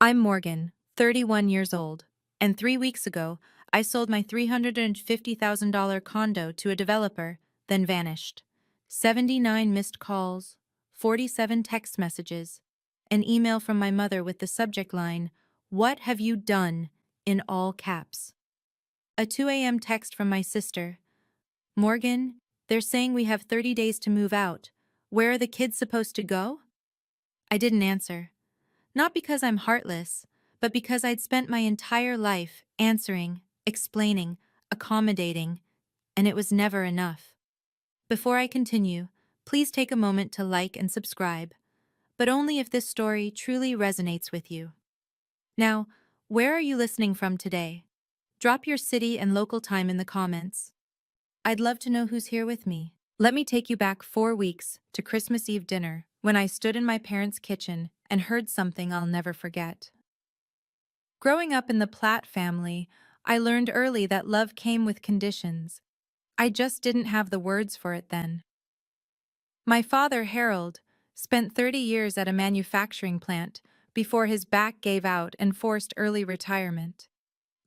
I'm Morgan, 31 years old, and 3 weeks ago, I sold my $350,000 condo to a developer, then vanished. 79 missed calls, 47 text messages, an email from my mother with the subject line, "What have you done?" in all caps. A 2 a.m. text from my sister, "Morgan, they're saying we have 30 days to move out. Where are the kids supposed to go?" I didn't answer. Not because I'm heartless, but because I'd spent my entire life answering, explaining, accommodating, and it was never enough. Before I continue, please take a moment to like and subscribe, but only if this story truly resonates with you. Now, where are you listening from today? Drop your city and local time in the comments. I'd love to know who's here with me. Let me take you back 4 weeks to Christmas Eve dinner when I stood in my parents' kitchen and heard something I'll never forget. Growing up in the Platt family, I learned early that love came with conditions. I just didn't have the words for it then. My father, Harold, spent 30 years at a manufacturing plant before his back gave out and forced early retirement.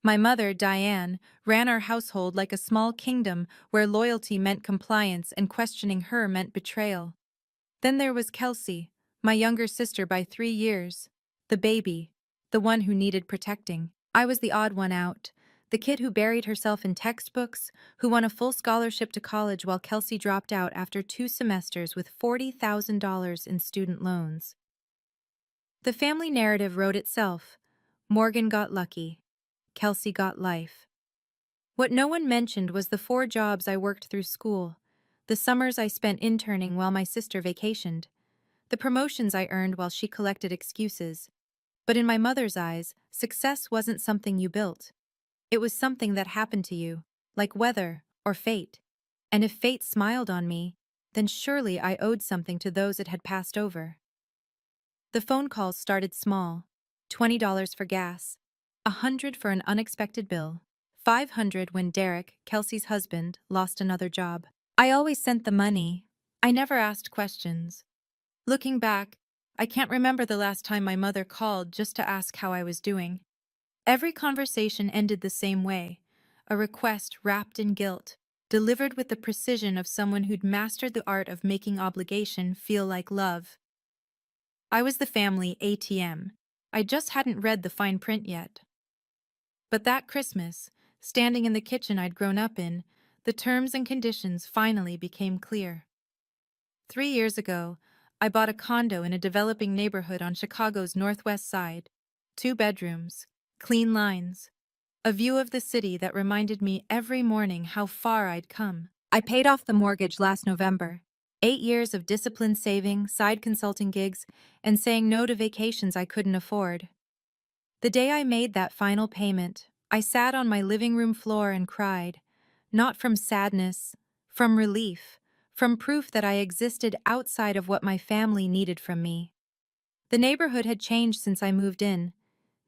My mother, Diane, ran our household like a small kingdom where loyalty meant compliance and questioning her meant betrayal. Then there was Kelsey, my younger sister by 3 years, the baby, the one who needed protecting. I was the odd one out, the kid who buried herself in textbooks, who won a full scholarship to college while Kelsey dropped out after 2 semesters with $40,000 in student loans. The family narrative wrote itself. Morgan got lucky. Kelsey got life. What no one mentioned was the 4 jobs I worked through school, the summers I spent interning while my sister vacationed, the promotions I earned while she collected excuses. But in my mother's eyes, success wasn't something you built. It was something that happened to you, like weather or fate. And if fate smiled on me, then surely I owed something to those it had passed over. The phone calls started small. $20 for gas, $100 for an unexpected bill, $500 when Derek, Kelsey's husband, lost another job. I always sent the money. I never asked questions. Looking back, I can't remember the last time my mother called just to ask how I was doing. Every conversation ended the same way, a request wrapped in guilt, delivered with the precision of someone who'd mastered the art of making obligation feel like love. I was the family ATM. I just hadn't read the fine print yet. But that Christmas, standing in the kitchen I'd grown up in, the terms and conditions finally became clear. 3 years ago, I bought a condo in a developing neighborhood on Chicago's northwest side. 2 bedrooms, clean lines, a view of the city that reminded me every morning how far I'd come. I paid off the mortgage last November. 8 years of disciplined saving, side consulting gigs, and saying no to vacations I couldn't afford. The day I made that final payment, I sat on my living room floor and cried, not from sadness, from relief, from proof that I existed outside of what my family needed from me. The neighborhood had changed since I moved in.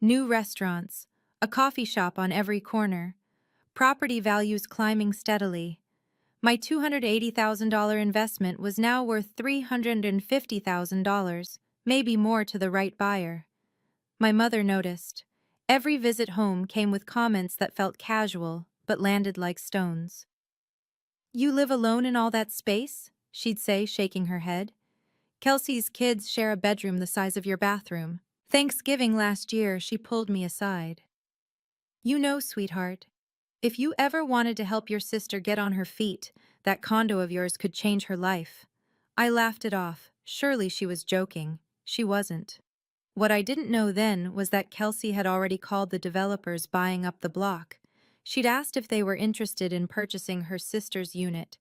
New restaurants, a coffee shop on every corner, property values climbing steadily. My $280,000 investment was now worth $350,000, maybe more to the right buyer. My mother noticed. Every visit home came with comments that felt casual, but landed like stones. "You live alone in all that space?" she'd say, shaking her head. "Kelsey's kids share a bedroom the size of your bathroom." Thanksgiving last year, she pulled me aside. "You know, sweetheart, if you ever wanted to help your sister get on her feet, that condo of yours could change her life." I laughed it off. Surely she was joking. She wasn't. What I didn't know then was that Kelsey had already called the developers buying up the block. She'd asked if they were interested in purchasing her sister's unit.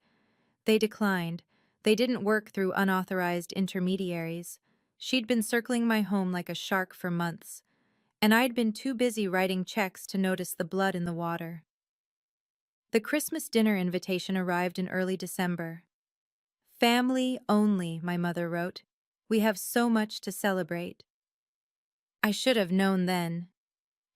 They declined. They didn't work through unauthorized intermediaries. She'd been circling my home like a shark for months, and I'd been too busy writing checks to notice the blood in the water. The Christmas dinner invitation arrived in early December. "Family only," my mother wrote. "We have so much to celebrate." I should have known then.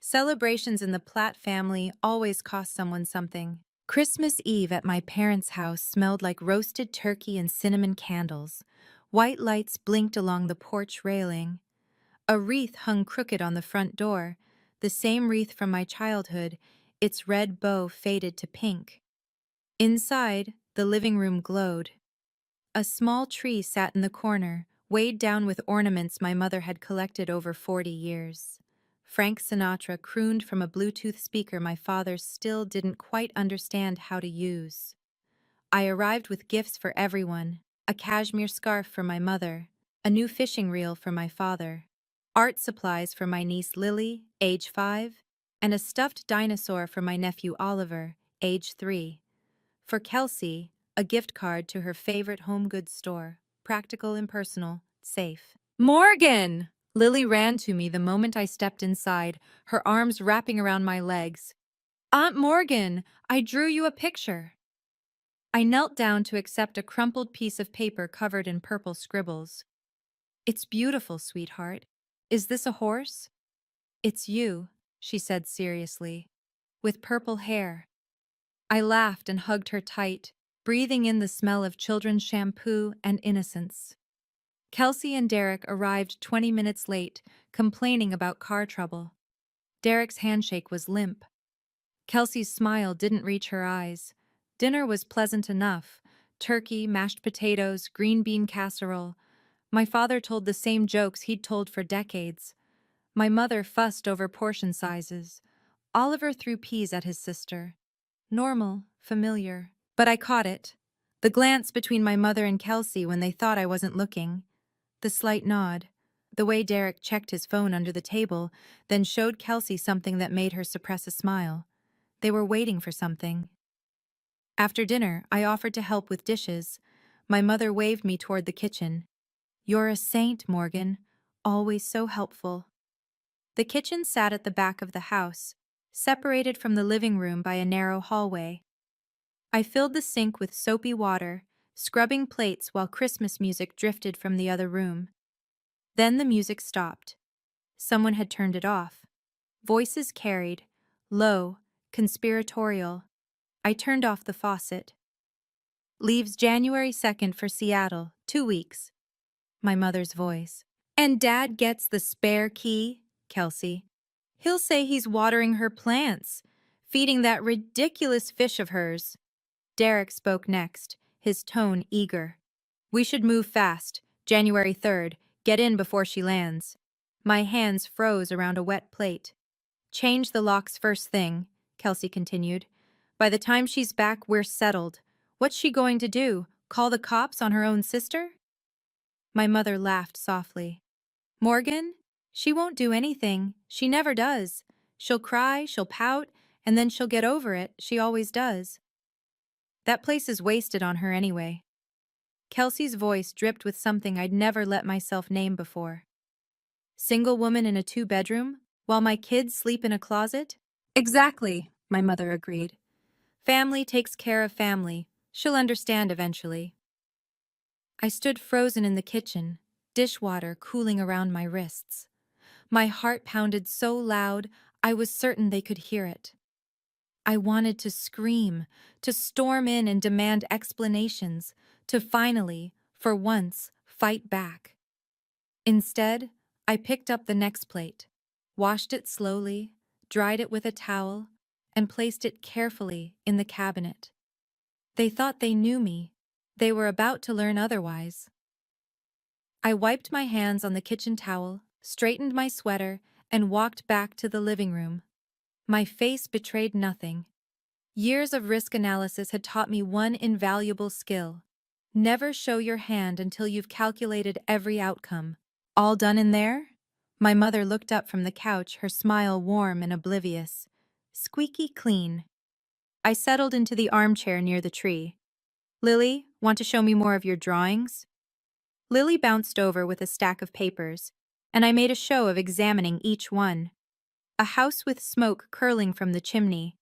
Celebrations in the Platt family always cost someone something. Christmas Eve at my parents' house smelled like roasted turkey and cinnamon candles. White lights blinked along the porch railing. A wreath hung crooked on the front door, the same wreath from my childhood, its red bow faded to pink. Inside, the living room glowed. A small tree sat in the corner, weighed down with ornaments my mother had collected over 40 years. Frank Sinatra crooned from a Bluetooth speaker my father still didn't quite understand how to use. I arrived with gifts for everyone: a cashmere scarf for my mother, a new fishing reel for my father, art supplies for my niece Lily, age 5, and a stuffed dinosaur for my nephew Oliver, age 3. For Kelsey, a gift card to her favorite home goods store, practical, impersonal, safe. Morgan! Lily ran to me the moment I stepped inside, her arms wrapping around my legs. Aunt Morgan, I drew you a picture. I knelt down to accept a crumpled piece of paper covered in purple scribbles. It's beautiful, sweetheart. Is this a horse? It's you, she said seriously, with purple hair. I laughed and hugged her tight, breathing in the smell of children's shampoo and innocence. Kelsey and Derek arrived 20 minutes late, complaining about car trouble. Derek's handshake was limp. Kelsey's smile didn't reach her eyes. Dinner was pleasant enough: turkey, mashed potatoes, green bean casserole. My father told the same jokes he'd told for decades. My mother fussed over portion sizes. Oliver threw peas at his sister. Normal, familiar. But I caught it. The glance between my mother and Kelsey when they thought I wasn't looking. The slight nod. The way Derek checked his phone under the table, then showed Kelsey something that made her suppress a smile. They were waiting for something. After dinner, I offered to help with dishes. My mother waved me toward the kitchen. You're a saint, Morgan. Always so helpful. The kitchen sat at the back of the house, separated from the living room by a narrow hallway. I filled the sink with soapy water, scrubbing plates while Christmas music drifted from the other room. Then the music stopped. Someone had turned it off. Voices carried, low, conspiratorial. I turned off the faucet. Leaves January 2nd for Seattle, 2 weeks. My mother's voice. And Dad gets the spare key, Kelsey. He'll say he's watering her plants, feeding that ridiculous fish of hers. Derek spoke next, his tone eager. We should move fast. January 3rd. Get in before she lands. My hands froze around a wet plate. Change the locks first thing, Kelsey continued. By the time she's back, we're settled. What's she going to do? Call the cops on her own sister? My mother laughed softly. Morgan? She won't do anything. She never does. She'll cry, she'll pout, and then she'll get over it. She always does. That place is wasted on her anyway. Kelsey's voice dripped with something I'd never let myself name before. Single woman in a 2-bedroom, while my kids sleep in a closet? Exactly, my mother agreed. Family takes care of family. She'll understand eventually. I stood frozen in the kitchen, dishwater cooling around my wrists. My heart pounded so loud, I was certain they could hear it. I wanted to scream, to storm in and demand explanations, to finally, for once, fight back. Instead, I picked up the next plate, washed it slowly, dried it with a towel, and placed it carefully in the cabinet. They thought they knew me. They were about to learn otherwise. I wiped my hands on the kitchen towel, straightened my sweater, and walked back to the living room. My face betrayed nothing. Years of risk analysis had taught me one invaluable skill. Never show your hand until you've calculated every outcome. All done in there? My mother looked up from the couch, her smile warm and oblivious. Squeaky clean. I settled into the armchair near the tree. Lily, want to show me more of your drawings? Lily bounced over with a stack of papers, and I made a show of examining each one. A house with smoke curling from the chimney,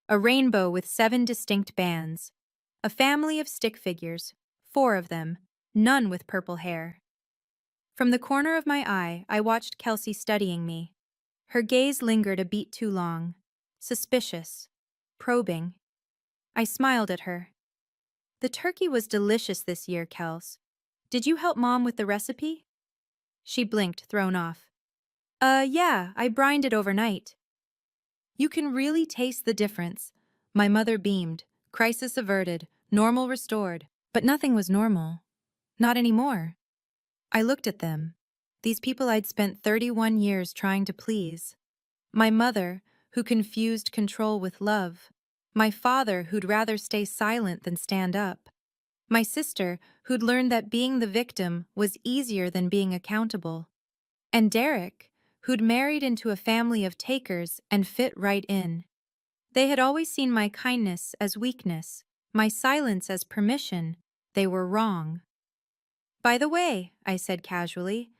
a rainbow with 7 distinct bands, a family of stick figures, 4 of them, none with purple hair. From the corner of my eye, I watched Kelsey studying me. Her gaze lingered a beat too long, suspicious, probing. I smiled at her. The turkey was delicious this year, Kels. Did you help Mom with the recipe? She blinked, thrown off. Yeah, I brined it overnight. You can really taste the difference. My mother beamed. Crisis averted. Normal restored. But nothing was normal. Not anymore. I looked at them. These people I'd spent 31 years trying to please. My mother, who confused control with love. My father, who'd rather stay silent than stand up. My sister, who'd learned that being the victim was easier than being accountable. And Derek, who'd married into a family of takers and fit right in. They had always seen my kindness as weakness, my silence as permission. They were wrong. By the way, I said casually,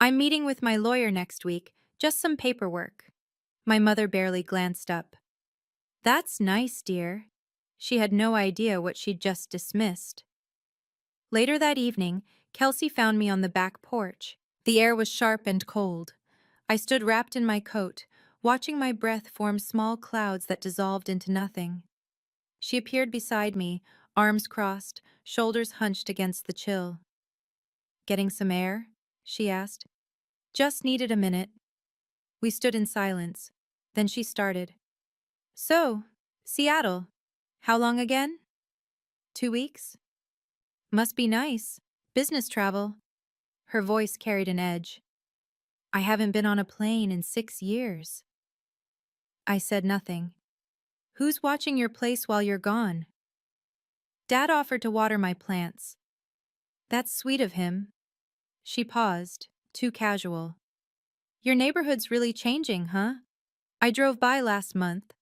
I'm meeting with my lawyer next week, just some paperwork. My mother barely glanced up. That's nice, dear. She had no idea what she'd just dismissed. Later that evening, Kelsey found me on the back porch. The air was sharp and cold. I stood wrapped in my coat, watching my breath form small clouds that dissolved into nothing. She appeared beside me, arms crossed, shoulders hunched against the chill. Getting some air? She asked. Just needed a minute. We stood in silence. Then she started. So, Seattle. How long again? 2 weeks? Must be nice. Business travel. Her voice carried an edge. I haven't been on a plane in 6 years. I said nothing. Who's watching your place while you're gone? Dad offered to water my plants. That's sweet of him. She paused, too casual. Your neighborhood's really changing, huh? I drove by last month.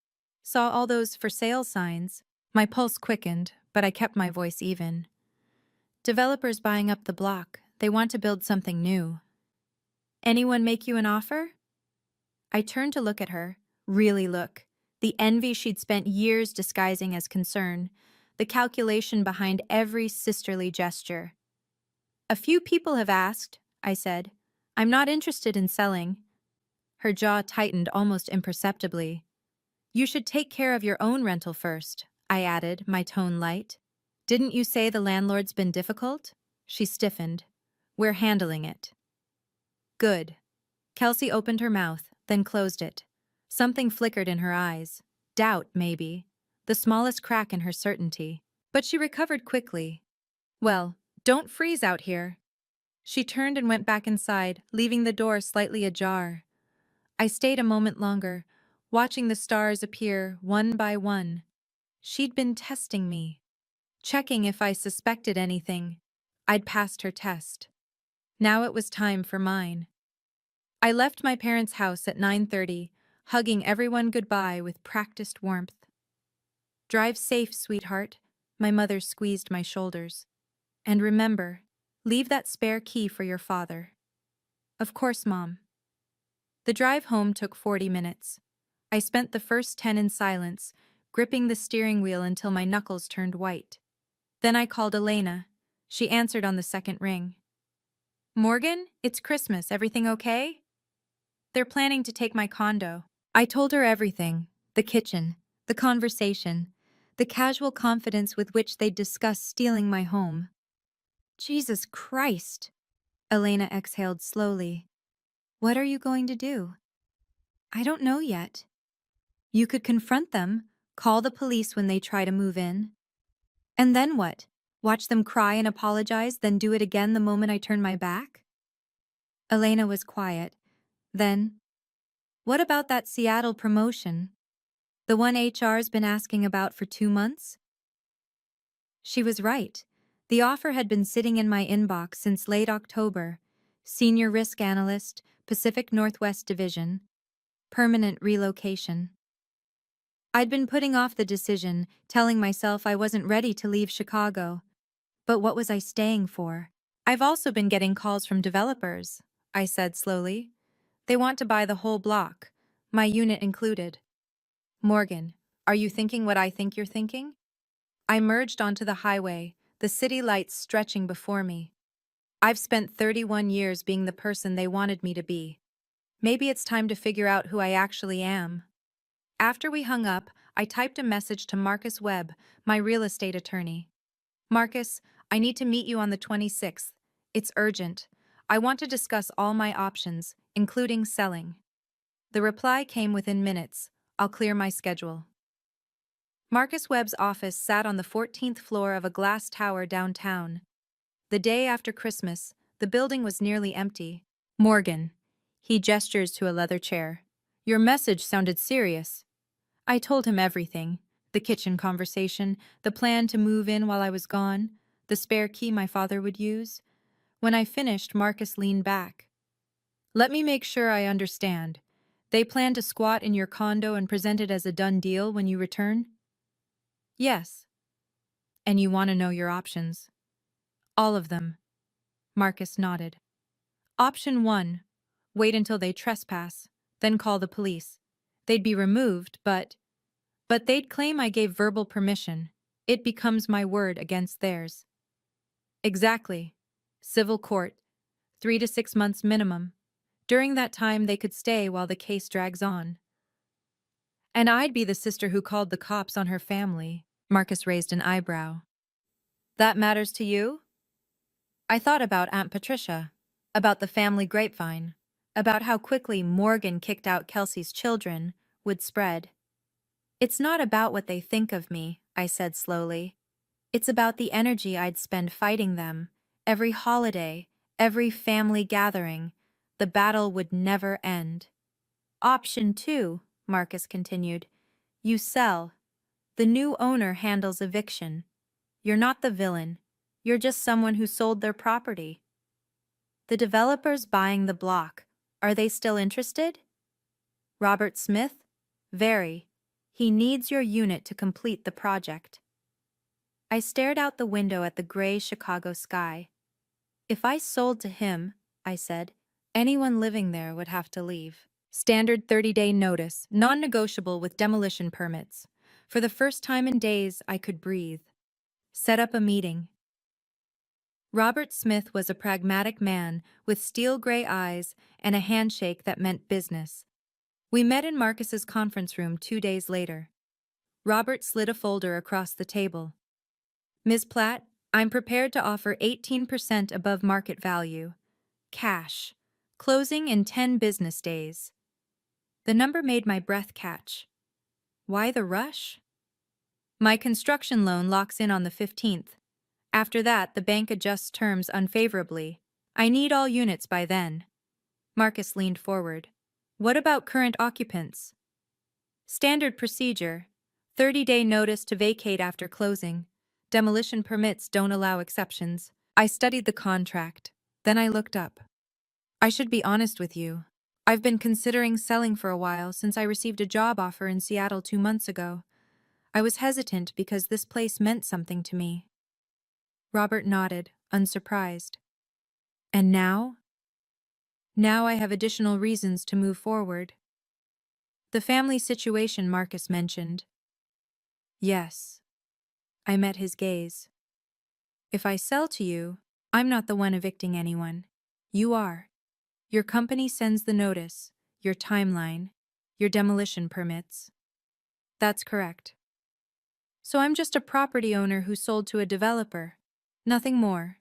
Saw all those for sale signs. My pulse quickened, but I kept my voice even. Developers buying up the block. They want to build something new. Anyone make you an offer? I turned to look at her. Really look. The envy she'd spent years disguising as concern. The calculation behind every sisterly gesture. A few people have asked, I said. I'm not interested in selling. Her jaw tightened almost imperceptibly. You should take care of your own rental first, I added, my tone light. Didn't you say the landlord's been difficult? She stiffened. We're handling it. Good. Kelsey opened her mouth, then closed it. Something flickered in her eyes. Doubt, maybe. The smallest crack in her certainty. But she recovered quickly. Well, don't freeze out here. She turned and went back inside, leaving the door slightly ajar. I stayed a moment longer, watching the stars appear one by one. She'd been testing me, checking if I suspected anything. I'd passed her test. Now it was time for mine. I left my parents' house at 9:30, hugging everyone goodbye with practiced warmth. Drive safe, sweetheart. My mother squeezed my shoulders. And remember, leave that spare key for your father. Of course, Mom. The drive home took 40 minutes. I spent the first 10 in silence, gripping the steering wheel until my knuckles turned white. Then I called Elena. She answered on the second ring. Morgan, it's Christmas. Everything okay? They're planning to take my condo. I told her everything. The kitchen, the conversation, the casual confidence with which they'd discussed stealing my home. Jesus Christ! Elena exhaled slowly. What are you going to do? I don't know yet. You could confront them, call the police when they try to move in. And then what? Watch them cry and apologize, then do it again the moment I turn my back? Elena was quiet. Then, what about that Seattle promotion? The one HR's been asking about for 2 months? She was right. The offer had been sitting in my inbox since late October. Senior Risk Analyst, Pacific Northwest Division. Permanent relocation. I'd been putting off the decision, telling myself I wasn't ready to leave Chicago. But what was I staying for? I've also been getting calls from developers, I said slowly. They want to buy the whole block, my unit included. Morgan, are you thinking what I think you're thinking? I merged onto the highway, the city lights stretching before me. I've spent 31 years being the person they wanted me to be. Maybe it's time to figure out who I actually am. After we hung up, I typed a message to Marcus Webb, my real estate attorney. Marcus, I need to meet you on the 26th. It's urgent. I want to discuss all my options, including selling. The reply came within minutes. I'll clear my schedule. Marcus Webb's office sat on the 14th floor of a glass tower downtown. The day after Christmas, the building was nearly empty. Morgan. He gestures to a leather chair. Your message sounded serious. I told him everything. The kitchen conversation, the plan to move in while I was gone, the spare key my father would use. When I finished, Marcus leaned back. Let me make sure I understand. They plan to squat in your condo and present it as a done deal when you return? Yes. And you want to know your options? All of them. Marcus nodded. Option 1. Wait until they trespass, then call the police. They'd be removed, but they'd claim I gave verbal permission. It becomes my word against theirs. Exactly. Civil court. 3 to 6 months minimum. During that time, they could stay while the case drags on. And I'd be the sister who called the cops on her family. Marcus raised an eyebrow. That matters to you? I thought about Aunt Patricia, about the family grapevine, about how quickly Morgan kicked out Kelsey's children would spread. It's not about what they think of me, I said slowly. It's about the energy I'd spend fighting them. Every holiday, every family gathering, the battle would never end. Option 2, Marcus continued. You sell. The new owner handles eviction. You're not the villain. You're just someone who sold their property. The developers buying the block, are they still interested? Robert Smith? Very. He needs your unit to complete the project. I stared out the window at the gray Chicago sky. If I sold to him, I said, anyone living there would have to leave. Standard 30-day notice, non-negotiable with demolition permits. For the first time in days, I could breathe. Set up a meeting. Robert Smith was a pragmatic man with steel gray eyes and a handshake that meant business. We met in Marcus's conference room 2 days later. Robert slid a folder across the table. Ms. Platt, I'm prepared to offer 18% above market value. Cash. Closing in 10 business days. The number made my breath catch. Why the rush? My construction loan locks in on the 15th. After that, the bank adjusts terms unfavorably. I need all units by then. Marcus leaned forward. What about current occupants? Standard procedure. 30-day notice to vacate after closing. Demolition permits don't allow exceptions. I studied the contract. Then I looked up. I should be honest with you. I've been considering selling for a while since I received a job offer in Seattle 2 months ago. I was hesitant because this place meant something to me. Robert nodded, unsurprised. And now? Now I have additional reasons to move forward. The family situation Marcus mentioned. Yes. I met his gaze. If I sell to you, I'm not the one evicting anyone. You are. Your company sends the notice, your timeline, your demolition permits. That's correct. So I'm just a property owner who sold to a developer. Nothing more.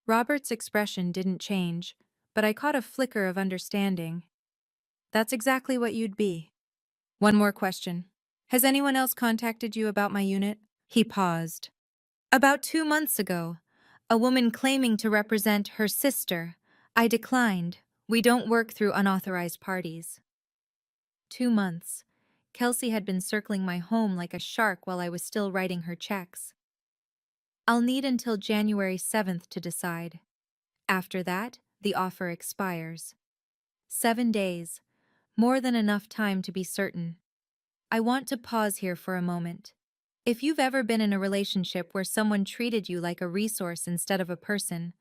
Robert's expression didn't change, but I caught a flicker of understanding. That's exactly what you'd be. One more question. Has anyone else contacted you about my unit? He paused. About 2 months ago, a woman claiming to represent her sister. I declined. We don't work through unauthorized parties. 2 months. Kelsey had been circling my home like a shark while I was still writing her checks. I'll need until January 7th to decide. After that, the offer expires. 7 days. More than enough time to be certain. I want to pause here for a moment. If you've ever been in a relationship where someone treated you like a resource instead of a person,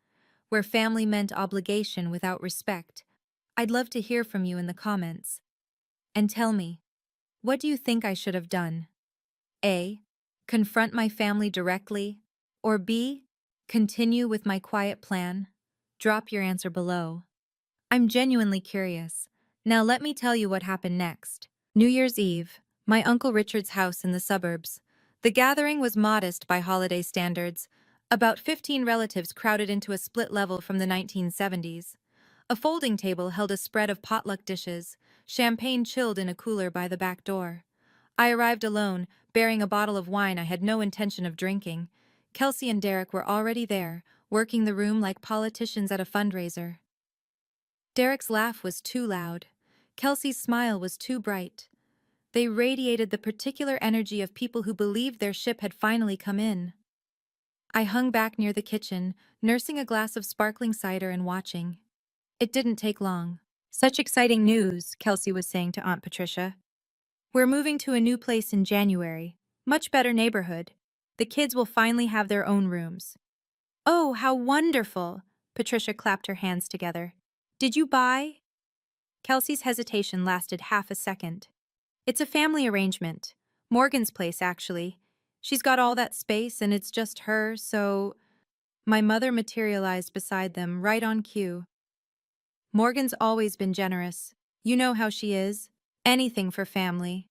where family meant obligation without respect, I'd love to hear from you in the comments. And tell me, what do you think I should have done? A. Confront my family directly, or B. Continue with my quiet plan? Drop your answer below. I'm genuinely curious. Now let me tell you what happened next. New Year's Eve, my Uncle Richard's house in the suburbs. The gathering was modest by holiday standards. About 15 relatives crowded into a split level from the 1970s. A folding table held a spread of potluck dishes, champagne chilled in a cooler by the back door. I arrived alone, bearing a bottle of wine I had no intention of drinking. Kelsey and Derek were already there, working the room like politicians at a fundraiser. Derek's laugh was too loud. Kelsey's smile was too bright. They radiated the particular energy of people who believed their ship had finally come in. I hung back near the kitchen, nursing a glass of sparkling cider and watching. It didn't take long. "Such exciting news," Kelsey was saying to Aunt Patricia. "We're moving to a new place in January. Much better neighborhood. The kids will finally have their own rooms." "Oh, how wonderful!" Patricia clapped her hands together. "Did you buy?" Kelsey's hesitation lasted half a second. "It's a family arrangement. Morgan's place, actually. She's got all that space and it's just her, so—" My mother materialized beside them, right on cue. "Morgan's always been generous. You know how she is. Anything for family."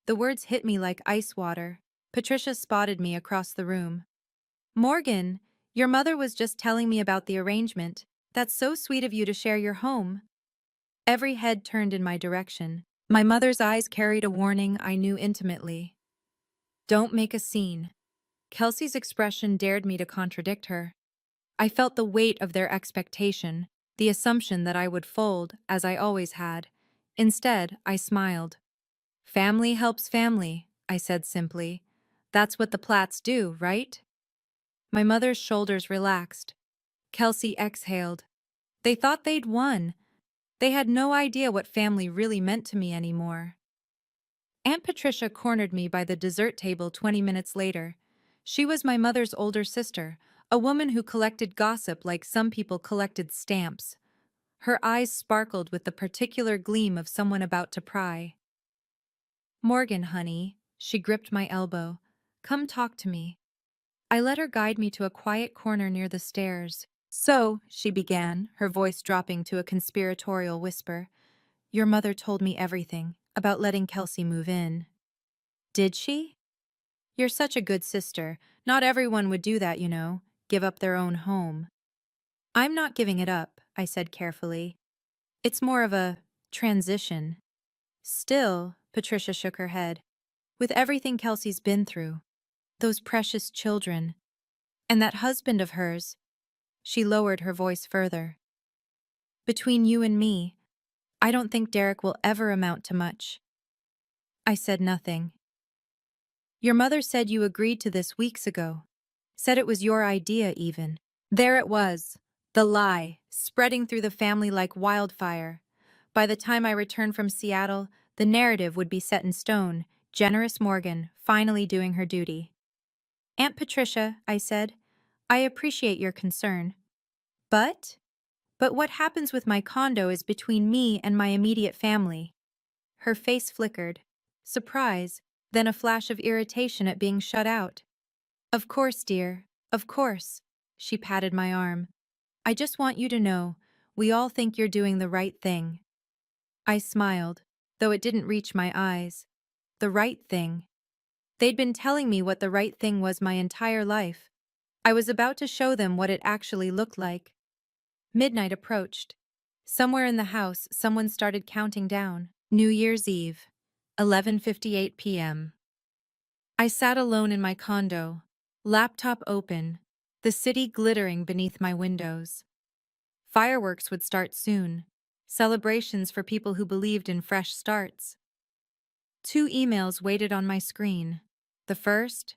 The words hit me like ice water. Patricia spotted me across the room. "Morgan, your mother was just telling me about the arrangement. That's so sweet of you to share your home." Every head turned in my direction. My mother's eyes carried a warning I knew intimately. "Don't make a scene." Kelsey's expression dared me to contradict her. I felt the weight of their expectation, the assumption that I would fold, as I always had. Instead, I smiled. "Family helps family," I said simply. "That's what the Platts do, right?" My mother's shoulders relaxed. Kelsey exhaled. They thought they'd won. They had no idea what family really meant to me anymore. Aunt Patricia cornered me by the dessert table 20 minutes later. She was my mother's older sister, a woman who collected gossip like some people collected stamps. Her eyes sparkled with the particular gleam of someone about to pry. "Morgan, honey," she gripped my elbow. "Come talk to me." I let her guide me to a quiet corner near the stairs. "So," she began, her voice dropping to a conspiratorial whisper, "your mother told me everything about letting Kelsey move in." "Did she?" "You're such a good sister. Not everyone would do that, you know, give up their own home." "I'm not giving it up," I said carefully. "It's more of a transition." "Still," Patricia shook her head, "with everything Kelsey's been through, those precious children, and that husband of hers," she lowered her voice further. "Between you and me, I don't think Derek will ever amount to much." I said nothing. "Your mother said you agreed to this weeks ago. Said it was your idea, even." There it was, the lie, spreading through the family like wildfire. By the time I returned from Seattle, the narrative would be set in stone, generous Morgan finally doing her duty. "Aunt Patricia," I said, "I appreciate your concern. But what happens with my condo is between me and my immediate family." Her face flickered. Surprise, then a flash of irritation at being shut out. "Of course, dear, of course." She patted my arm. "I just want you to know, we all think you're doing the right thing." I smiled, though it didn't reach my eyes. The right thing. They'd been telling me what the right thing was my entire life. I was about to show them what it actually looked like. Midnight approached. Somewhere in the house, someone started counting down. New Year's Eve, 11:58 p.m. I sat alone in my condo, laptop open, the city glittering beneath my windows. Fireworks would start soon, celebrations for people who believed in fresh starts. 2 emails waited on my screen. The first,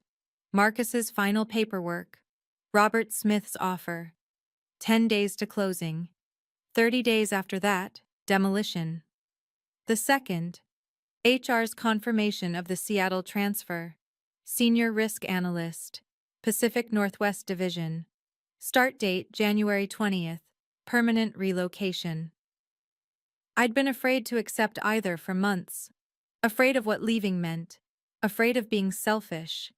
Marcus's final paperwork, Robert Smith's offer. 10 days to closing. 30 days after that, demolition. The second, HR's confirmation of the Seattle transfer. Senior Risk Analyst, Pacific Northwest Division. Start date January 20th. Permanent relocation. I'd been afraid to accept either for months. Afraid of what leaving meant. Afraid of being selfish.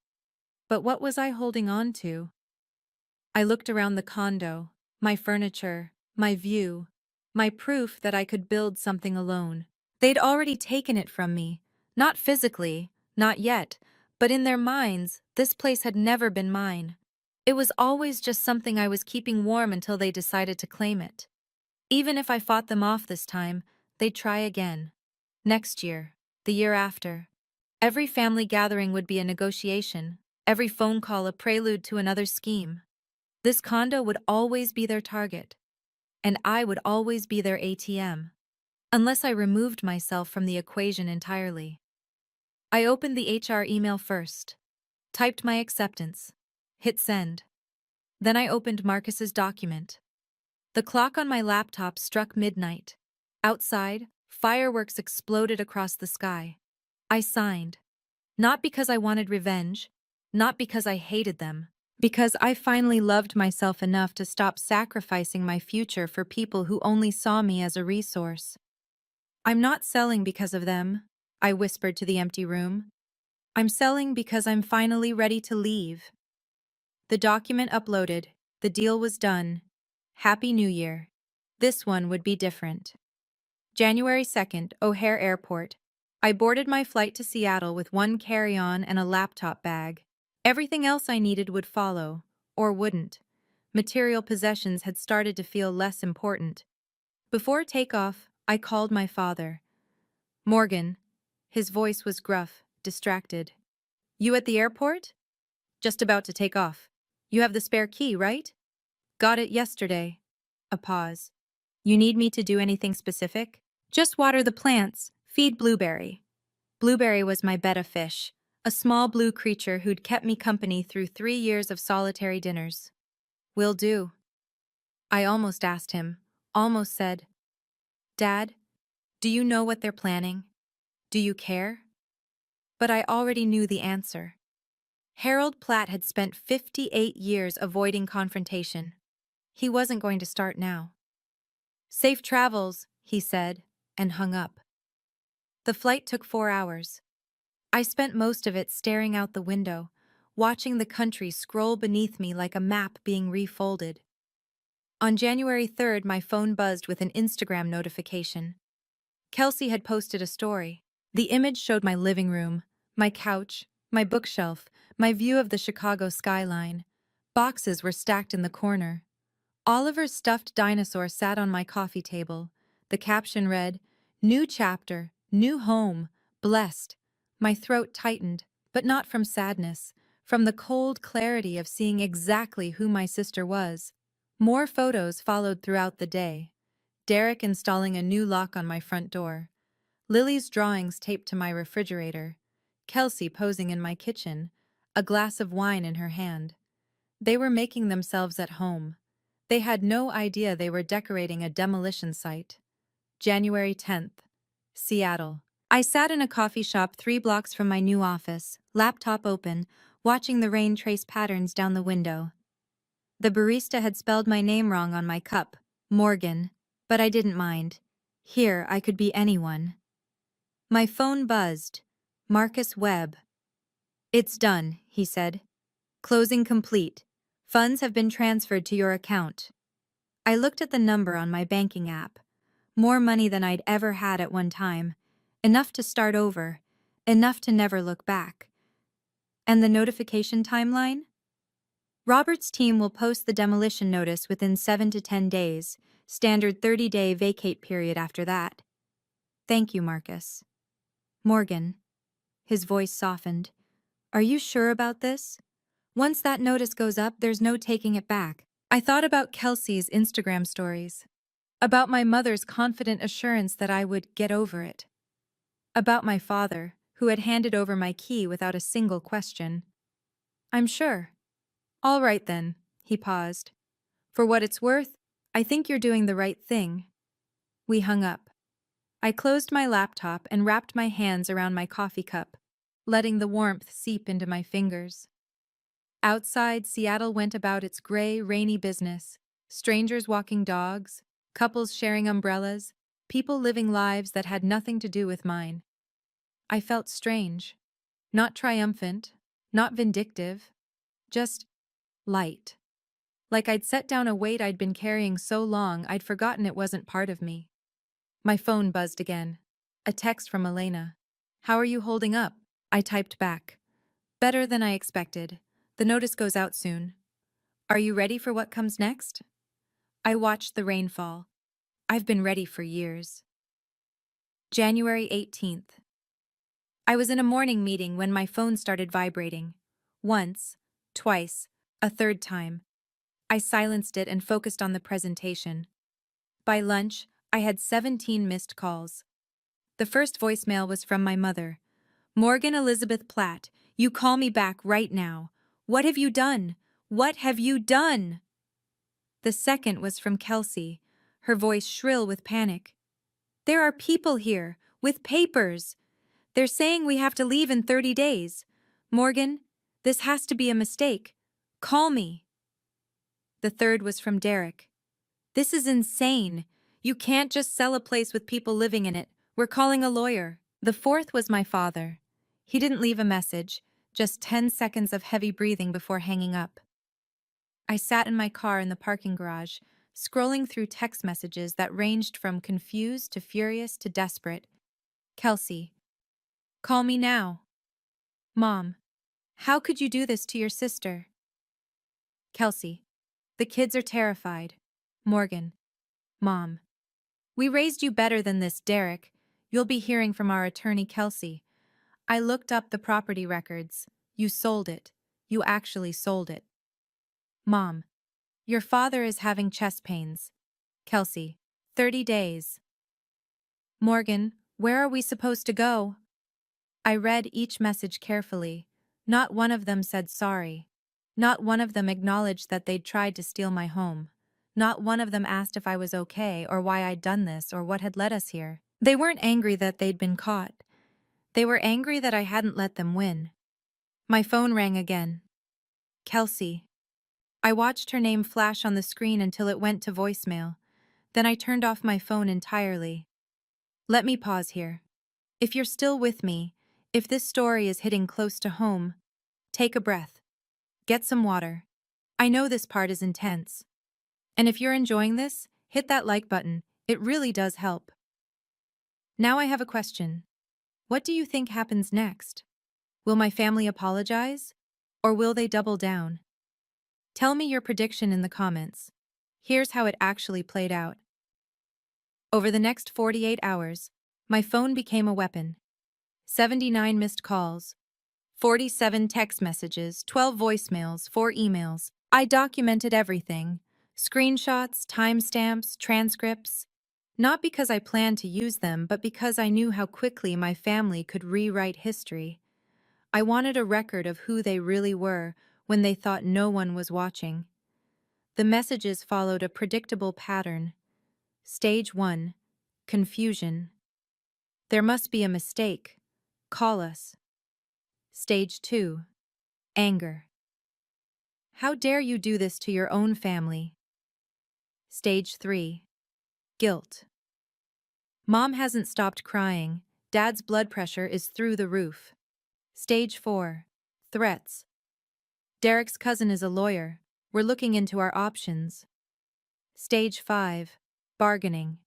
But what was I holding on to? I looked around the condo, my furniture, my view, my proof that I could build something alone. They'd already taken it from me. Not physically, not yet, but in their minds, this place had never been mine. It was always just something I was keeping warm until they decided to claim it. Even if I fought them off this time, they'd try again. Next year, the year after. Every family gathering would be a negotiation, every phone call a prelude to another scheme. This condo would always be their target, and I would always be their ATM, unless I removed myself from the equation entirely. I opened the HR email first, typed my acceptance, hit send. Then I opened Marcus's document. The clock on my laptop struck midnight. Outside, fireworks exploded across the sky. I signed. Not because I wanted revenge, not because I hated them, because I finally loved myself enough to stop sacrificing my future for people who only saw me as a resource. I'm not selling because of them, I whispered to the empty room. I'm selling because I'm finally ready to leave. The document uploaded. The deal was done. Happy New Year. This one would be different. January 2nd, O'Hare Airport. I boarded my flight to Seattle with one carry-on and a laptop bag. Everything else I needed would follow, or wouldn't. Material possessions had started to feel less important. Before takeoff, I called my father. Morgan. His voice was gruff, distracted. You at the airport? Just about to take off. You have the spare key, right? Got it yesterday. A pause. You need me to do anything specific? Just water the plants, feed Blueberry. Blueberry was my betta fish, a small blue creature who'd kept me company through 3 years of solitary dinners. Will do. I almost asked him, almost said, Dad, do you know what they're planning? Do you care? But I already knew the answer. Harold Platt had spent 58 years avoiding confrontation. He wasn't going to start now. Safe travels, he said, and hung up. The flight took 4 hours. I spent most of it staring out the window, watching the country scroll beneath me like a map being refolded. On January 3rd, my phone buzzed with an Instagram notification. Kelsey had posted a story. The image showed my living room, my couch, my bookshelf, my view of the Chicago skyline. Boxes were stacked in the corner. Oliver's stuffed dinosaur sat on my coffee table. The caption read, New chapter, new home, blessed. My throat tightened, but not from sadness, from the cold clarity of seeing exactly who my sister was. More photos followed throughout the day. Derek installing a new lock on my front door. Lily's drawings taped to my refrigerator. Kelsey posing in my kitchen, a glass of wine in her hand. They were making themselves at home. They had no idea they were decorating a demolition site. January 10th, Seattle. I sat in a coffee shop 3 blocks from my new office, laptop open, watching the rain trace patterns down the window. The barista had spelled my name wrong on my cup, Morgan, but I didn't mind. Here, I could be anyone. My phone buzzed. Marcus Webb. It's done, he said. Closing complete. Funds have been transferred to your account. I looked at the number on my banking app. More money than I'd ever had at one time. Enough to start over. Enough to never look back. And the notification timeline? Robert's team will post the demolition notice within 7 to 10 days, standard 30-day vacate period after that. Thank you, Marcus. Morgan. His voice softened. Are you sure about this? Once that notice goes up, there's no taking it back. I thought about Kelsey's Instagram stories. About my mother's confident assurance that I would get over it. About my father, who had handed over my key without a single question. I'm sure. All right then, he paused. For what it's worth, I think you're doing the right thing. We hung up. I closed my laptop and wrapped my hands around my coffee cup, letting the warmth seep into my fingers. Outside, Seattle went about its gray, rainy business. Strangers walking dogs, couples sharing umbrellas, people living lives that had nothing to do with mine. I felt strange. Not triumphant, not vindictive, just light. Like I'd set down a weight I'd been carrying so long I'd forgotten it wasn't part of me. My phone buzzed again. A text from Elena. How are you holding up? I typed back. Better than I expected. The notice goes out soon. Are you ready for what comes next? I watched the rain fall. I've been ready for years. January 18th. I was in a morning meeting when my phone started vibrating. Once, twice, a third time. I silenced it and focused on the presentation. By lunch, I had 17 missed calls. The first voicemail was from my mother. Morgan Elizabeth Platt, you call me back right now. What have you done? What have you done? The second was from Kelsey, her voice shrill with panic. There are people here, with papers. They're saying we have to leave in 30 days. Morgan, this has to be a mistake. Call me. The third was from Derek. This is insane. You can't just sell a place with people living in it. We're calling a lawyer. The fourth was my father. He didn't leave a message, just 10 seconds of heavy breathing before hanging up. I sat in my car in the parking garage, scrolling through text messages that ranged from confused to furious to desperate. Kelsey, call me now. Mom, how could you do this to your sister? Kelsey, the kids are terrified. Morgan, Mom, we raised you better than this, Derek. You'll be hearing from our attorney, Kelsey. I looked up the property records. You sold it. You actually sold it. Mom, your father is having chest pains. Kelsey, 30 days. Morgan, where are we supposed to go? I read each message carefully. Not one of them said sorry. Not one of them acknowledged that they'd tried to steal my home. Not one of them asked if I was okay or why I'd done this or what had led us here. They weren't angry that they'd been caught. They were angry that I hadn't let them win. My phone rang again. Kelsey. I watched her name flash on the screen until it went to voicemail. Then I turned off my phone entirely. Let me pause here. If you're still with me, if this story is hitting close to home, take a breath. Get some water. I know this part is intense. And if you're enjoying this, hit that like button. It really does help. Now I have a question. What do you think happens next? Will my family apologize? Or will they double down? Tell me your prediction in the comments. Here's how it actually played out. Over the next 48 hours, my phone became a weapon. 79 missed calls, 47 text messages, 12 voicemails, 4 emails. I documented everything. Screenshots, timestamps, transcripts. Not because I planned to use them, but because I knew how quickly my family could rewrite history. I wanted a record of who they really were when they thought no one was watching. The messages followed a predictable pattern. Stage 1. Confusion. There must be a mistake. Call us. Stage 2. Anger. How dare you do this to your own family? Stage 3. Guilt. Mom hasn't stopped crying. Dad's blood pressure is through the roof. Stage 4. Threats. Derek's cousin is a lawyer. We're looking into our options. Stage 5. Bargaining.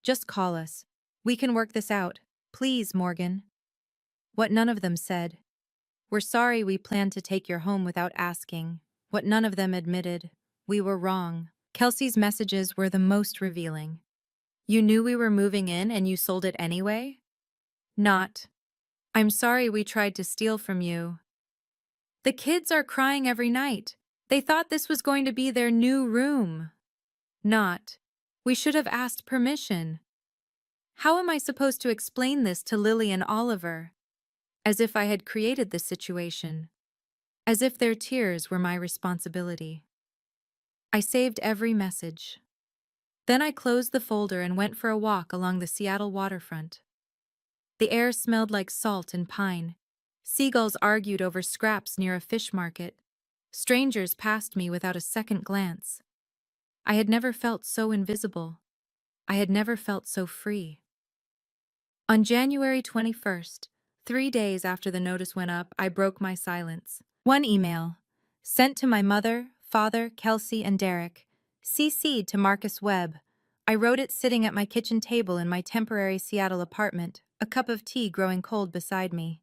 Just call us. We can work this out. Please, Morgan. What none of them said. We're sorry we planned to take your home without asking. What none of them admitted. We were wrong. Kelsey's messages were the most revealing. You knew we were moving in and you sold it anyway? Not. I'm sorry we tried to steal from you. The kids are crying every night. They thought this was going to be their new room. Not. We should have asked permission. How am I supposed to explain this to Lily and Oliver? As if I had created this situation. As if their tears were my responsibility. I saved every message. Then I closed the folder and went for a walk along the Seattle waterfront. The air smelled like salt and pine. Seagulls argued over scraps near a fish market. Strangers passed me without a second glance. I had never felt so invisible. I had never felt so free. On January 21st, 3 days after the notice went up, I broke my silence. One email, sent to my mother, father, Kelsey, and Derek, CC'd to Marcus Webb. I wrote it sitting at my kitchen table in my temporary Seattle apartment, a cup of tea growing cold beside me.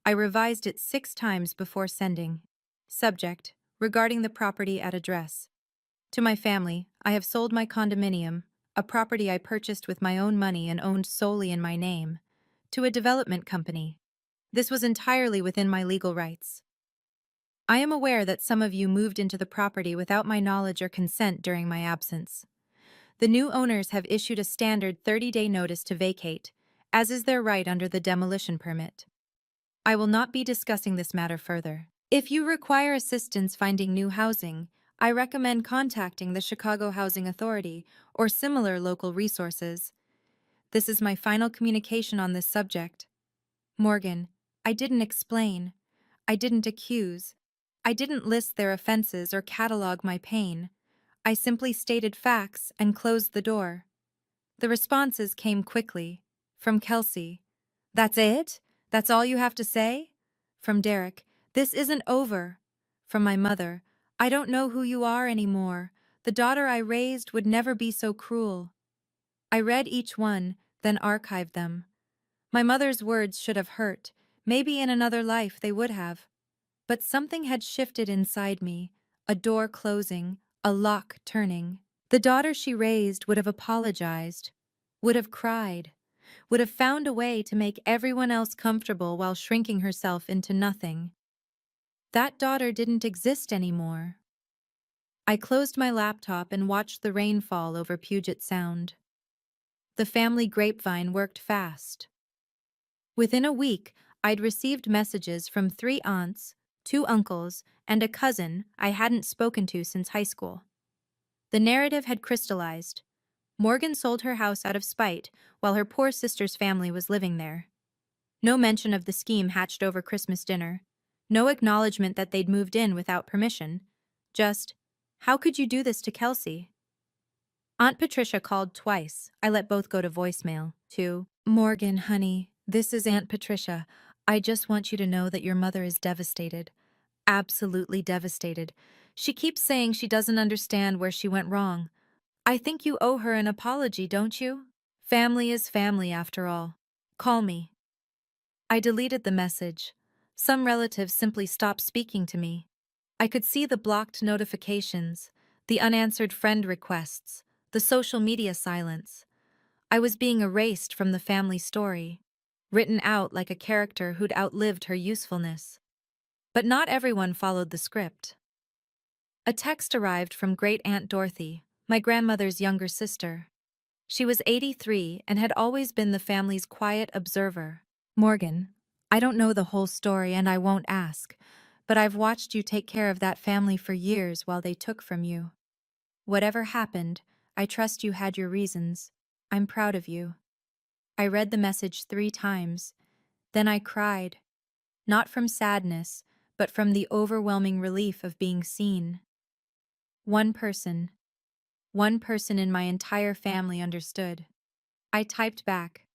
I revised it 6 times before sending. Subject, regarding the property at address. To my family, I have sold my condominium. a property I purchased with my own money and owned solely in my name, to a development company. This was entirely within my legal rights. I am aware that some of you moved into the property without my knowledge or consent during my absence. The new owners have issued a standard 30-day notice to vacate, as is their right under the demolition permit. I will not be discussing this matter further. If you require assistance finding new housing, I recommend contacting the Chicago Housing Authority or similar local resources. This is my final communication on this subject. Morgan, I didn't explain. I didn't accuse. I didn't list their offenses or catalog my pain. I simply stated facts and closed the door. The responses came quickly. From Kelsey, "That's it? That's all you have to say?" From Derek, "This isn't over." From my mother, "I don't know who you are anymore. The daughter I raised would never be so cruel." I read each one, then archived them. My mother's words should have hurt. Maybe in another life they would have. But something had shifted inside me, a door closing, a lock turning. The daughter she raised would have apologized, would have cried, would have found a way to make everyone else comfortable while shrinking herself into nothing. That daughter didn't exist anymore. I closed my laptop and watched the rain fall over Puget Sound. The family grapevine worked fast. Within a week, I'd received messages from 3 aunts, 2 uncles, and a cousin I hadn't spoken to since high school. The narrative had crystallized. Morgan sold her house out of spite while her poor sister's family was living there. No mention of the scheme hatched over Christmas dinner. No acknowledgement that they'd moved in without permission. Just, "How could you do this to Kelsey?" Aunt Patricia called twice. I let both go to voicemail. To Morgan, honey, this is Aunt Patricia. I just want you to know that your mother is devastated. Absolutely devastated. She keeps saying she doesn't understand where she went wrong. I think you owe her an apology, don't you? Family is family, after all. Call me. I deleted the message. Some relatives simply stopped speaking to me. I could see the blocked notifications, the unanswered friend requests, the social media silence. I was being erased from the family story, written out like a character who'd outlived her usefulness. But not everyone followed the script. A text arrived from Great Aunt Dorothy, my grandmother's younger sister. She was 83 and had always been the family's quiet observer. "Morgan, I don't know the whole story and I won't ask, but I've watched you take care of that family for years while they took from you. Whatever happened, I trust you had your reasons. I'm proud of you." I read the message 3 times. Then I cried. Not from sadness, but from the overwhelming relief of being seen. One person in my entire family understood. I typed back,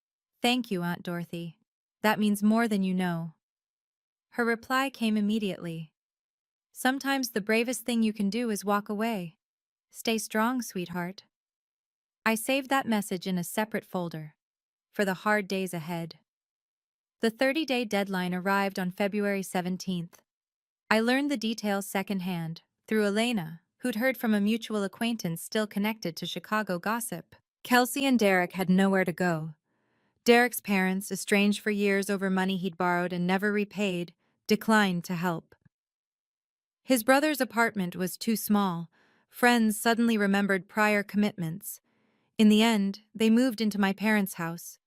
"Thank you, Aunt Dorothy. That means more than you know." Her reply came immediately. "Sometimes the bravest thing you can do is walk away. Stay strong, sweetheart." I saved that message in a separate folder for the hard days ahead. The 30-day deadline arrived on February 17th. I learned the details secondhand through Elena, who'd heard from a mutual acquaintance still connected to Chicago gossip. Kelsey and Derek had nowhere to go. Derek's parents, estranged for years over money he'd borrowed and never repaid, declined to help. His brother's apartment was too small. Friends suddenly remembered prior commitments. In the end, they moved into my parents' house.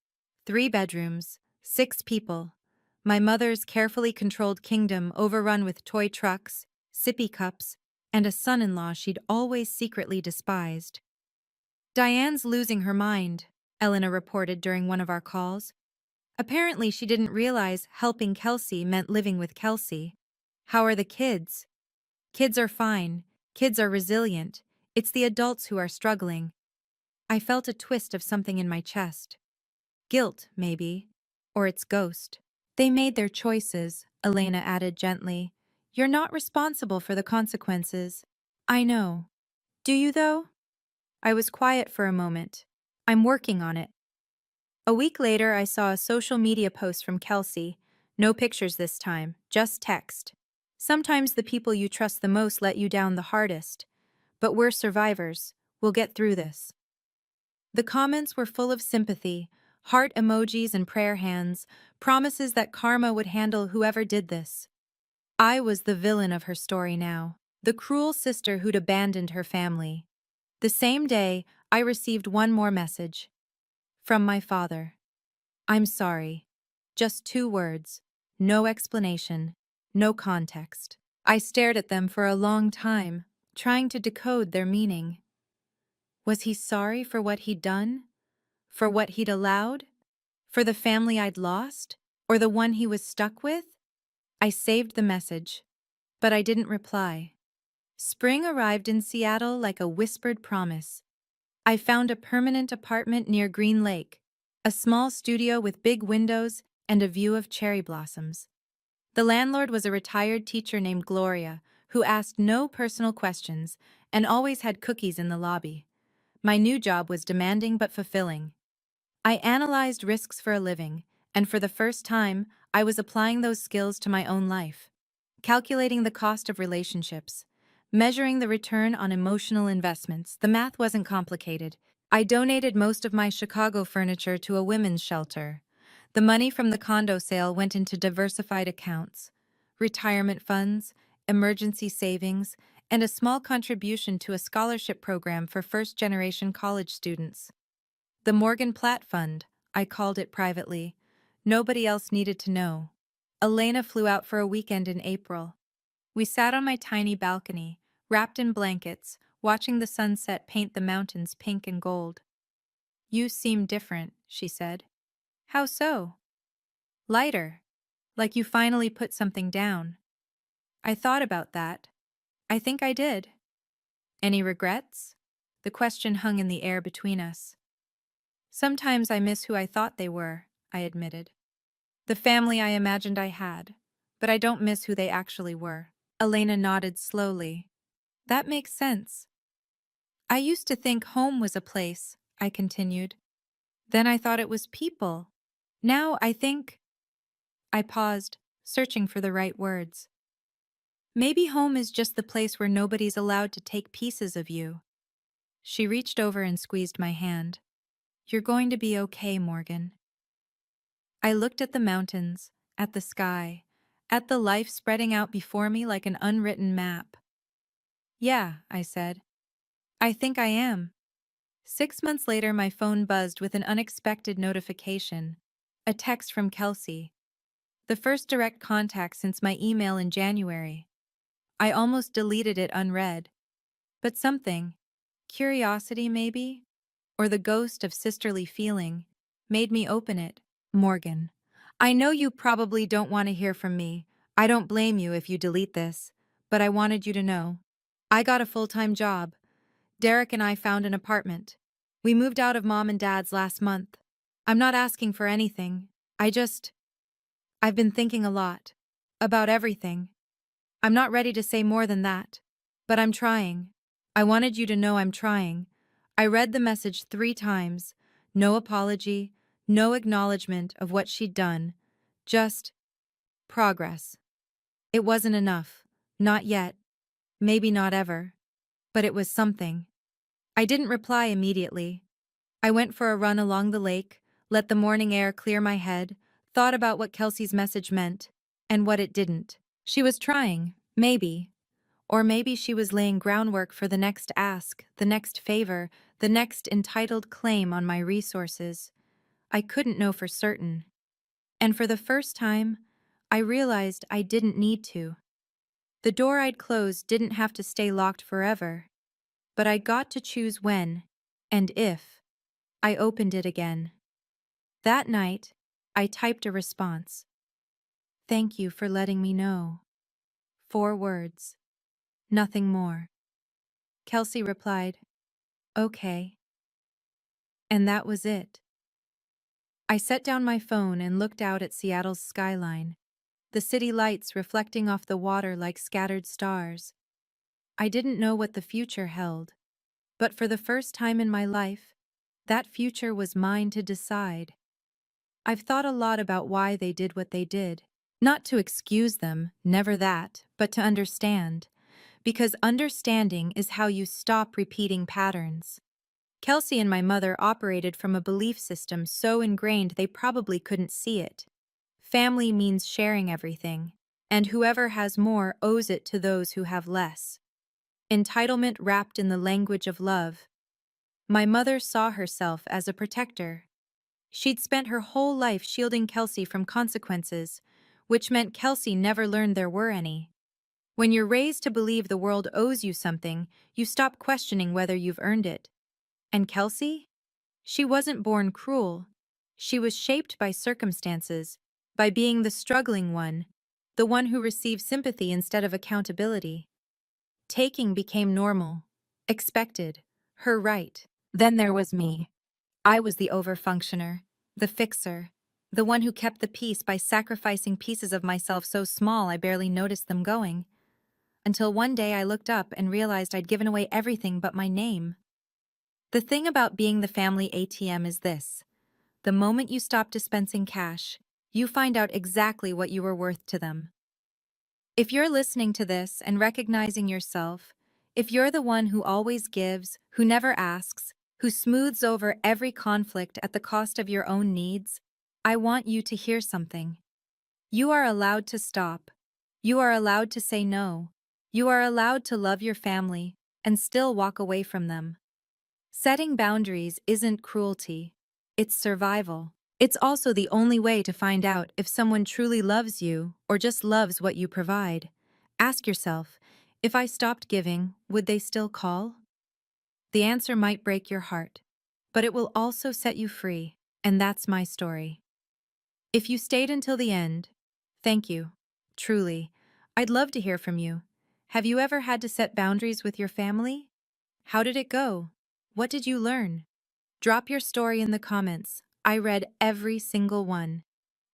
3 bedrooms, 6 people. My mother's carefully controlled kingdom overrun with toy trucks, sippy cups, and a son-in-law she'd always secretly despised. "Diane's losing her mind," Elena reported during one of our calls. Apparently she didn't realize helping Kelsey meant living with Kelsey. "How are the kids?" "Kids are fine. Kids are resilient. It's the adults who are struggling." I felt a twist of something in my chest. Guilt, maybe. Or its ghost. "They made their choices," Elena added gently. "You're not responsible for the consequences." "I know. Do you, though?" I was quiet for a moment. "I'm working on it." A week later, I saw a social media post from Kelsey. No pictures this time, just text. "Sometimes the people you trust the most let you down the hardest. But we're survivors. We'll get through this." The comments were full of sympathy, heart emojis and prayer hands, promises that karma would handle whoever did this. I was the villain of her story now, the cruel sister who'd abandoned her family. The same day, I received one more message. From my father. I'm sorry. Just 2 words. No explanation. No context. I stared at them for a long time, trying to decode their meaning. Was he sorry for what he'd done? For what he'd allowed? For the family I'd lost? Or the one he was stuck with? I saved the message, but I didn't reply. Spring arrived in Seattle like a whispered promise. I found a permanent apartment near Green Lake, a small studio with big windows and a view of cherry blossoms. The landlord was a retired teacher named Gloria, who asked no personal questions and always had cookies in the lobby. My new job was demanding but fulfilling. I analyzed risks for a living, and for the first time, I was applying those skills to my own life. Calculating the cost of relationships, measuring the return on emotional investments, the math wasn't complicated. I donated most of my Chicago furniture to a women's shelter. The money from the condo sale went into diversified accounts, retirement funds, emergency savings, and a small contribution to a scholarship program for first-generation college students. The Morgan Platt Fund, I called it privately. Nobody else needed to know. Elena flew out for a weekend in April. We sat on my tiny balcony, wrapped in blankets, watching the sunset paint the mountains pink and gold. You seem different, she said. How so? Lighter. Like you finally put something down. I thought about that. I think I did. Any regrets? The question hung in the air between us. Sometimes I miss who I thought they were, I admitted. The family I imagined I had, but I don't miss who they actually were. Elena nodded slowly. That makes sense. I used to think home was a place, I continued. Then I thought it was people. Now I think... I paused, searching for the right words. Maybe home is just the place where nobody's allowed to take pieces of you. She reached over and squeezed my hand. You're going to be okay, Morgan. I looked at the mountains, at the sky, at the life spreading out before me like an unwritten map. Yeah, I said. I think I am. 6 months later, my phone buzzed with an unexpected notification. A text from Kelsey. The first direct contact since my email in January. I almost deleted it unread. But something, curiosity maybe, or the ghost of sisterly feeling, made me open it. Morgan. I know you probably don't want to hear from me. I don't blame you if you delete this, but I wanted you to know. I got a full-time job. Derek and I found an apartment. We moved out of Mom and Dad's last month. I'm not asking for anything. I've been thinking a lot. About everything. I'm not ready to say more than that. But I'm trying. I wanted you to know I'm trying. I read the message 3 times. No apology, no acknowledgement of what she'd done. Just progress. It wasn't enough. Not yet. Maybe not ever. But it was something. I didn't reply immediately. I went for a run along the lake, let the morning air clear my head, thought about what Kelsey's message meant, and what it didn't. She was trying, maybe. Or maybe she was laying groundwork for the next ask, the next favor, the next entitled claim on my resources. I couldn't know for certain. And for the first time, I realized I didn't need to. The door I'd closed didn't have to stay locked forever. But I got to choose when, and if, I opened it again. That night, I typed a response. Thank you for letting me know. 4 words. Nothing more. Kelsey replied, okay. And that was it. I set down my phone and looked out at Seattle's skyline, the city lights reflecting off the water like scattered stars. I didn't know what the future held, but for the first time in my life, that future was mine to decide. I've thought a lot about why they did what they did. Not to excuse them, never that, but to understand. Because understanding is how you stop repeating patterns. Kelsey and my mother operated from a belief system so ingrained they probably couldn't see it. Family means sharing everything, and whoever has more owes it to those who have less. Entitlement wrapped in the language of love. My mother saw herself as a protector. She'd spent her whole life shielding Kelsey from consequences, which meant Kelsey never learned there were any. When you're raised to believe the world owes you something, you stop questioning whether you've earned it. And Kelsey? She wasn't born cruel. She was shaped by circumstances, by being the struggling one, the one who received sympathy instead of accountability. Taking became normal, expected, her right. Then there was me. I was the overfunctioner, the fixer, the one who kept the peace by sacrificing pieces of myself so small I barely noticed them going. Until one day I looked up and realized I'd given away everything but my name. The thing about being the family ATM is this: the moment you stop dispensing cash, you find out exactly what you were worth to them. If you're listening to this and recognizing yourself, if you're the one who always gives, who never asks, who smooths over every conflict at the cost of your own needs, I want you to hear something. You are allowed to stop. You are allowed to say no. You are allowed to love your family and still walk away from them. Setting boundaries isn't cruelty. It's survival. It's also the only way to find out if someone truly loves you or just loves what you provide. Ask yourself, if I stopped giving, would they still call? The answer might break your heart, but it will also set you free, and that's my story. If you stayed until the end, thank you. Truly, I'd love to hear from you. Have you ever had to set boundaries with your family? How did it go? What did you learn? Drop your story in the comments. I read every single one.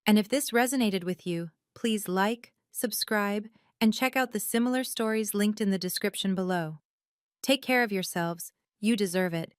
And if this resonated with you, please like, subscribe, and check out the similar stories linked in the description below. Take care of yourselves. You deserve it.